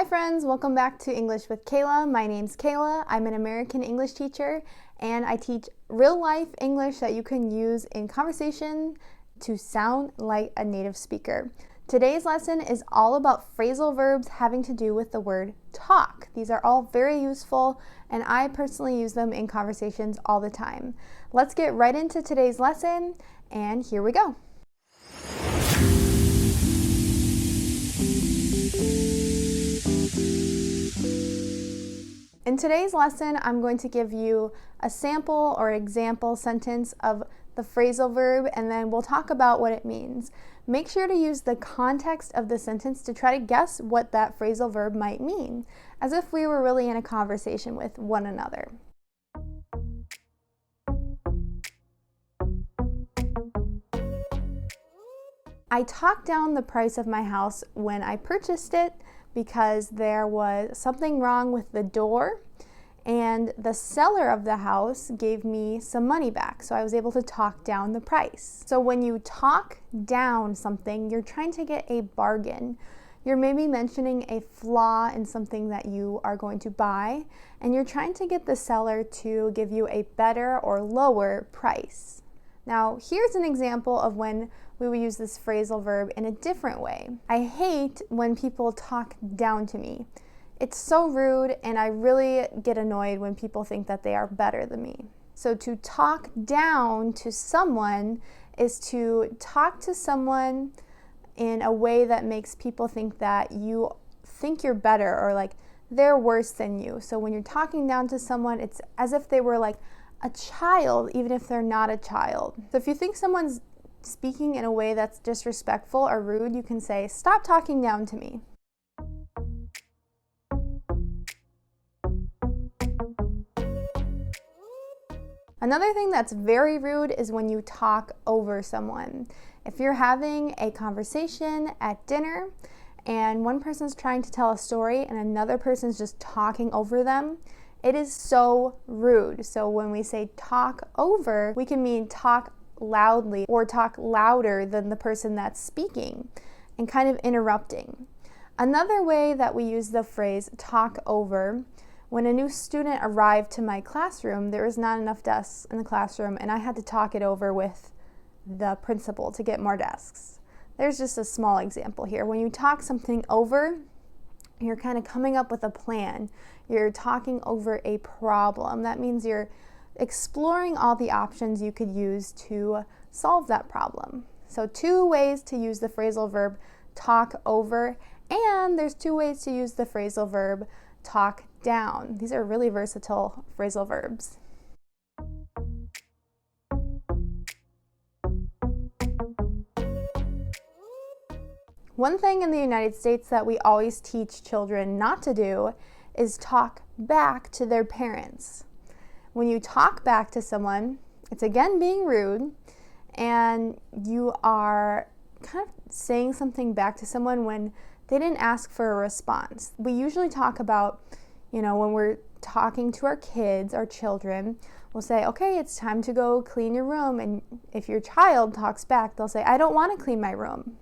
Hi friends, welcome back to English with Kayla. My name's Kayla. I'm an American English teacher and I teach real life English that you can use in conversation to sound like a native speaker. Today's lesson is all about phrasal verbs having to do with the word talk. These are all very useful and I personally use them in conversations all the time. Let's get right into today's lesson and here we go. In today's lesson, I'm going to give you a sample or example sentence of the phrasal verb, and then we'll talk about what it means. Make sure to use the context of the sentence to try to guess what that phrasal verb might mean, as if we were really in a conversation with one another. I talked down the price of my house when I purchased it because there was something wrong with the door and the seller of the house gave me some money back, so I was able to talk down the price. So when you talk down something, you're trying to get a bargain. You're maybe mentioning a flaw in something that you are going to buy, and you're trying to get the seller to give you a better or lower price. Now, here's an example of when we would use this phrasal verb in a different way. I hate when people talk down to me. It's so rude, and I really get annoyed when people think that they are better than me. So to talk down to someone is to talk to someone in a way that makes people think that you think you're better or like they're worse than you. So when you're talking down to someone, it's as if they were like a child, even if they're not a child. So if you think someone's speaking in a way that's disrespectful or rude, you can say, "Stop talking down to me." Another thing that's very rude is when you talk over someone. If you're having a conversation at dinner and one person's trying to tell a story and another person's just talking over them, it is so rude. So when we say talk over, we can mean talk loudly or talk louder than the person that's speaking and kind of interrupting. Another way that we use the phrase talk over, when a new student arrived to my classroom, there was not enough desks in the classroom and I had to talk it over with the principal to get more desks. There's just a small example here. When you talk something over, you're kind of coming up with a plan. You're talking over a problem. That means you're exploring all the options you could use to solve that problem. So two ways to use the phrasal verb talk over, and there's two ways to use the phrasal verb talk down. These are really versatile phrasal verbs. One thing in the United States that we always teach children not to do is talk back to their parents. When you talk back to someone, it's again being rude, and you are kind of saying something back to someone when they didn't ask for a response. We usually talk about, when we're talking to our kids, our children, we'll say, "Okay, it's time to go clean your room." And if your child talks back, they'll say, "I don't want to clean my room."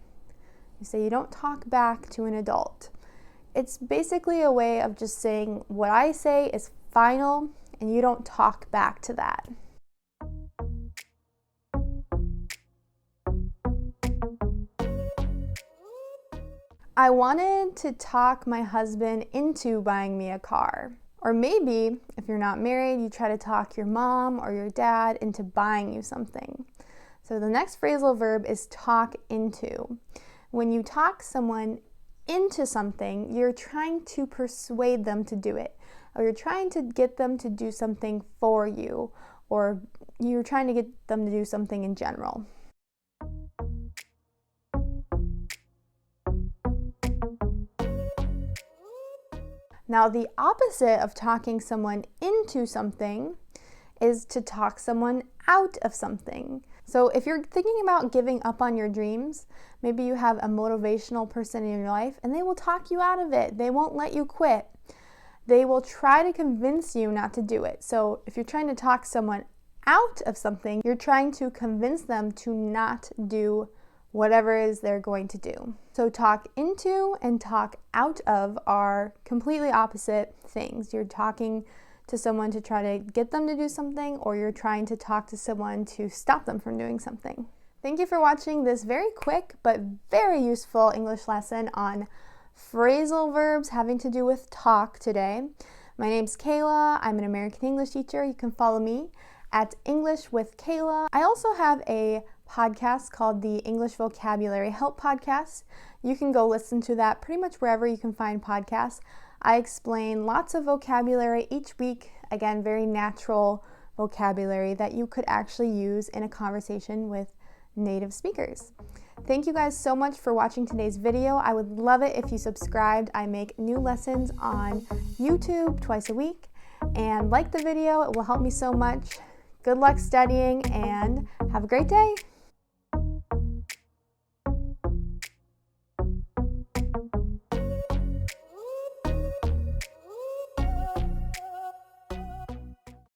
You say you don't talk back to an adult. It's basically a way of just saying what I say is final and you don't talk back to that. I wanted to talk my husband into buying me a car. Or maybe, if you're not married, you try to talk your mom or your dad into buying you something. So the next phrasal verb is talk into. When you talk someone into something, you're trying to persuade them to do it, or you're trying to get them to do something for you, or you're trying to get them to do something in general. Now, the opposite of talking someone into something is to talk someone out of something. So if you're thinking about giving up on your dreams, maybe you have a motivational person in your life and they will talk you out of it. They won't let you quit. They will try to convince you not to do it. So if you're trying to talk someone out of something, you're trying to convince them to not do whatever it is they're going to do. So talk into and talk out of are completely opposite things. You're talking to someone to try to get them to do something, or you're trying to talk to someone to stop them from doing something. Thank you for watching this very quick but very useful English lesson on phrasal verbs having to do with talk today. My name's Kayla. I'm an American English teacher. You can follow me at English with Kayla. I also have a podcast called the English Vocabulary Help Podcast. You can go listen to that pretty much wherever you can find podcasts. I explain lots of vocabulary each week. Again, very natural vocabulary that you could actually use in a conversation with native speakers. Thank you guys so much for watching today's video. I would love it if you subscribed. I make new lessons on YouTube twice a week. And like the video, it will help me so much. Good luck studying and have a great day.